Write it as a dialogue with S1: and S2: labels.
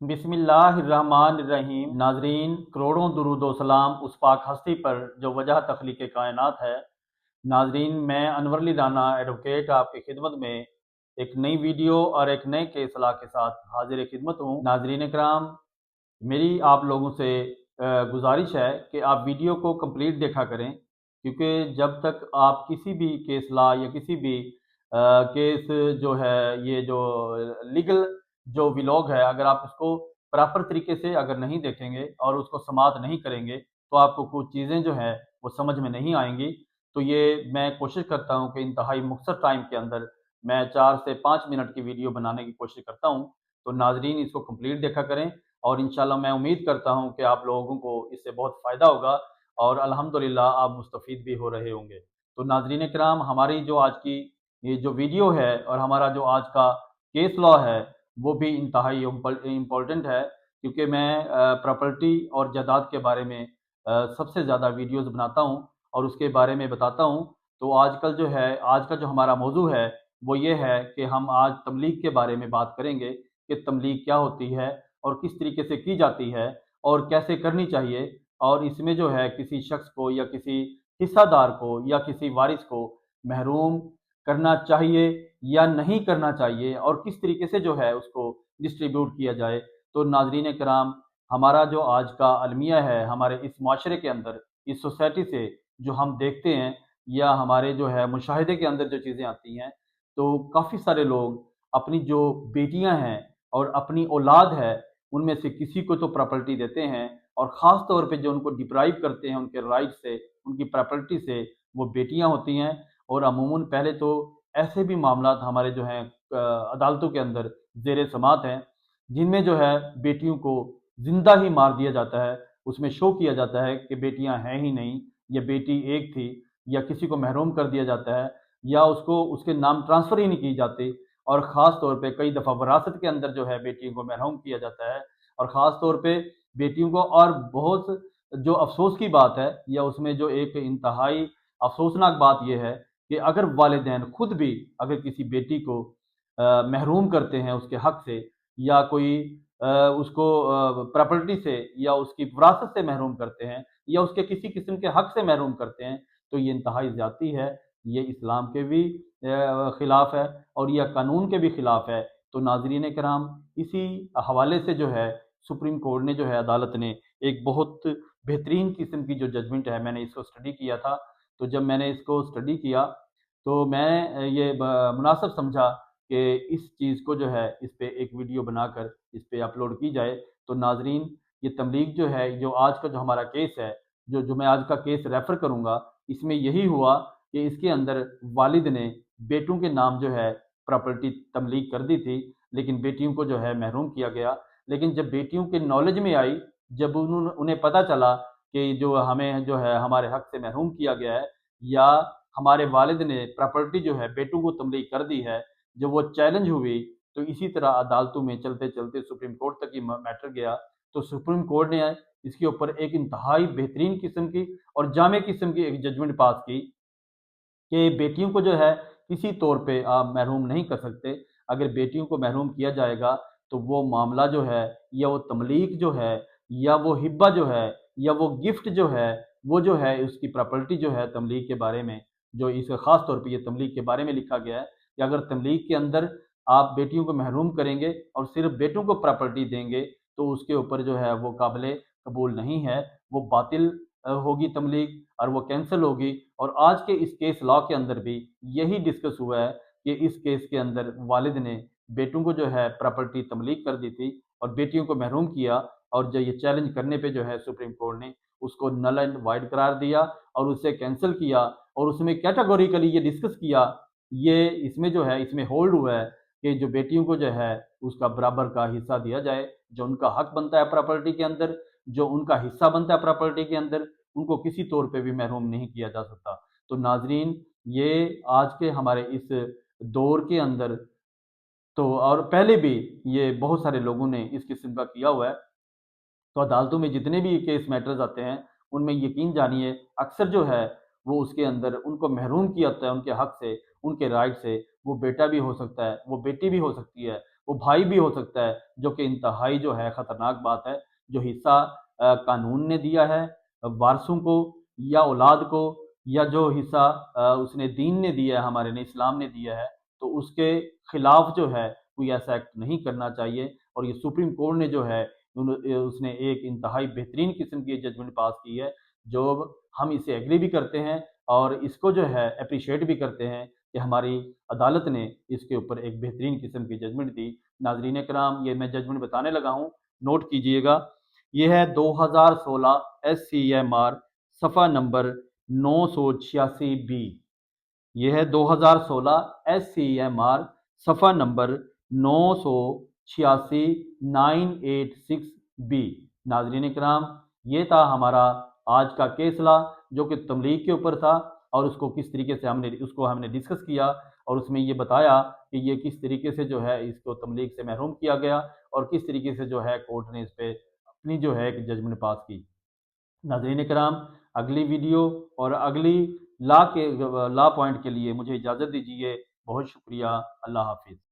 S1: बिस्मिल्लाहिर्रहमानिर्रहीम। नाजरीन, करोड़ों दुरूद व सलाम उस पाक हस्ती पर जो वजह तख्लीक कायनात है। नाजरीन, मैं अनवर अली राना एडवोकेट आपकी खिदमत में एक नई वीडियो और एक नए केस ला के साथ हाजिर खिदमत हूँ। नाजरीन कराम, मेरी आप लोगों से गुजारिश है कि आप वीडियो को कंप्लीट देखा करें, क्योंकि जब तक आप किसी भी केस ला या किसी भी केस जो है, ये जो लीगल जो व्लॉग है, अगर आप उसको प्रॉपर तरीके से अगर नहीं देखेंगे और उसको समाअत नहीं करेंगे तो आपको कुछ चीज़ें जो है वो समझ में नहीं आएंगी। तो ये मैं कोशिश करता हूँ कि इंतहाई मुख्तर टाइम के अंदर मैं 4 से 5 मिनट की वीडियो बनाने की कोशिश करता हूँ। तो नाजरीन, इसको कंप्लीट देखा करें और इंशाल्लाह मैं उम्मीद करता हूँ कि आप लोगों को इससे बहुत फ़ायदा होगा और अल्हम्दुलिल्लाह आप मुस्तफ़ीद भी हो रहे होंगे। तो नाजरीन कराम, हमारी जो आज की ये जो वीडियो है और हमारा जो आज का केस लॉ है वो भी इंतहाई इम्पोर्टेंट है, क्योंकि मैं प्रॉपर्टी और जायदाद के बारे में सबसे ज़्यादा वीडियोस बनाता हूँ और उसके बारे में बताता हूँ। तो आजकल जो है, आज का जो हमारा मौजू है वो ये है कि हम आज तमलीग के बारे में बात करेंगे कि तमलीग क्या होती है और किस तरीके से की जाती है और कैसे करनी चाहिए, और इसमें जो है किसी शख्स को या किसी हिस्सादार को या किसी वारिस को महरूम करना चाहिए या नहीं करना चाहिए और किस तरीके से जो है उसको डिस्ट्रीब्यूट किया जाए। तो नाजरीन कराम, हमारा जो आज का अलमिया है, हमारे इस माशरे के अंदर, इस सोसाइटी से जो हम देखते हैं या हमारे जो है मुशाहिदे के अंदर जो चीज़ें आती हैं, तो काफ़ी सारे लोग अपनी जो बेटियां हैं और अपनी औलाद है, उनमें से किसी को तो प्रॉपर्टी देते हैं और ख़ास तौर पे जो उनको डिप्राइव करते हैं उनके राइट से, उनकी प्रॉपर्टी से, वो बेटियां होती हैं। और अमूमन पहले तो ऐसे भी मामलात हमारे जो हैं अदालतों के अंदर ज़ेर समात हैं, जिनमें जो है बेटियों को ज़िंदा ही मार दिया जाता है। उसमें शो किया जाता है कि बेटियां हैं ही नहीं, या बेटी एक थी, या किसी को महरूम कर दिया जाता है, या उसको उसके नाम ट्रांसफ़र ही नहीं की जाती। और ख़ास तौर पे कई दफ़ा विरासत के अंदर जो है बेटियों को महरूम किया जाता है। और ख़ास तौर पे बेटियों को, और बहुत जो अफ़सोस की बात है या उसमें जो एक इंतहाई अफ़सोसनाक बात ये है कि अगर वालिदैन खुद भी अगर किसी बेटी को महरूम करते हैं उसके हक से, या कोई उसको प्रॉपर्टी से या उसकी विरासत से महरूम करते हैं, या उसके किसी किस्म के हक से महरूम करते हैं, तो ये इंतहाई ज़्यादती है। ये इस्लाम के भी ख़िलाफ़ है और यह कानून के भी ख़िलाफ़ है। तो नाज़रीन कराम, इसी हवाले से जो है सुप्रीम कोर्ट ने जो है, अदालत ने एक बहुत बेहतरीन किस्म की जो जजमेंट है, मैंने इसको स्टडी किया था। तो जब मैंने इसको स्टडी किया तो मैं ये मुनासिब समझा कि इस चीज़ को जो है इस पे एक वीडियो बनाकर इस पे अपलोड की जाए। तो नाज़रीन, ये तबलीग जो है, जो आज का जो हमारा केस है, जो मैं आज का केस रेफ़र करूँगा, इसमें यही हुआ कि इसके अंदर वालिद ने बेटों के नाम जो है प्रॉपर्टी तमलीक कर दी थी, लेकिन बेटियों को जो है महरूम किया गया। लेकिन जब बेटियों के नॉलेज में आई, जब उन्हें पता चला कि जो हमें जो है हमारे हक से महरूम किया गया है, या हमारे वालिद ने प्रॉपर्टी जो है बेटों को तमलीक कर दी है, जब वो चैलेंज हुई, तो इसी तरह अदालतों में चलते-चलते सुप्रीम कोर्ट तक ये मैटर गया। तो सुप्रीम कोर्ट ने इसके ऊपर एक इंतहाई बेहतरीन किस्म की और जामे किस्म की एक जजमेंट पास की कि बेटियों को जो है किसी तौर पे आप महरूम नहीं कर सकते। अगर बेटियों को महरूम किया जाएगा तो वो मामला जो है, या वो तमलीक जो है, या वो हिब्बा जो है, या वो गिफ्ट जो है, वो जो है उसकी प्रॉपर्टी जो है तमलीक के बारे में, जो इस ख़ास तौर पे ये तमलीक के बारे में लिखा गया है कि अगर तमलीक के अंदर आप बेटियों को महरूम करेंगे और सिर्फ़ बेटों को प्रॉपर्टी देंगे, तो उसके ऊपर जो है वो काबिले कबूल नहीं है, वो बातिल होगी तमलीक और वो कैंसल होगी। और आज के इस केस लॉ के अंदर भी यही डिस्कस हुआ है कि इस केस के अंदर वालिद ने बेटों को जो है प्रॉपर्टी तमलीक कर दी थी और बेटियों को महरूम किया, और जो ये चैलेंज करने पे जो है सुप्रीम कोर्ट ने उसको नल एंड वाइड करार दिया और उसे कैंसिल किया। और उसमें कैटेगोरिकली ये डिस्कस किया, ये इसमें जो है इसमें होल्ड हुआ है कि जो बेटियों को जो है उसका बराबर का हिस्सा दिया जाए, जो उनका हक बनता है प्रॉपर्टी के अंदर, जो उनका हिस्सा बनता है प्रॉपर्टी के अंदर, उनको किसी तौर पे भी महरूम नहीं किया जा सकता। तो नाज़रीन, ये आज के हमारे इस दौर के अंदर, तो और पहले भी ये बहुत सारे लोगों ने इस किस्म का किया हुआ है। तो अदालतों में जितने भी केस मैटर्स आते हैं, उनमें यकीन जानिए अक्सर जो है वो उसके अंदर उनको महरूम किया जाता है उनके हक से, उनके राइट से। वो बेटा भी हो सकता है, वो बेटी भी हो सकती है, وہ بھائی بھی ہو سکتا ہے، جو کہ انتہائی جو ہے خطرناک بات ہے۔ جو حصہ قانون نے دیا ہے وارثوں کو یا اولاد کو، یا جو حصہ اس نے دین نے دیا ہے، ہمارے نے اسلام نے دیا ہے، تو اس کے خلاف جو ہے کوئی ایسا ایکٹ نہیں کرنا چاہیے۔ اور یہ سپریم کورٹ نے جو ہے اس نے ایک انتہائی بہترین قسم کی ججمنٹ پاس کی ہے، جو ہم اسے ایگری بھی کرتے ہیں اور اس کو جو ہے اپریشیٹ بھی کرتے ہیں کہ ہماری عدالت نے اس کے اوپر ایک بہترین قسم کی ججمنٹ دی۔ ناظرین کرام، یہ میں ججمنٹ بتانے لگا ہوں، نوٹ کیجئے گا۔ یہ ہے 2016 SCMR صفحہ نمبر 986B۔ یہ ہے 2016 SCMR صفحہ نمبر 986 986B۔ ناظرین کرام، یہ تھا ہمارا آج کا کیسلا، جو کہ تملیغ کے اوپر تھا، اور اس کو کس طریقے سے ہم نے ڈسکس کیا، اور اس میں یہ بتایا کہ یہ کس طریقے سے جو ہے اس کو تملیغ سے محروم کیا گیا، اور کس طریقے سے جو ہے کورٹ نے اس پہ اپنی جو ہے ایک ججمنٹ پاس کی۔ ناظرین کرام، اگلی ویڈیو اور اگلی لا پوائنٹ کے لیے مجھے اجازت دیجیے۔ بہت شکریہ۔ اللہ حافظ۔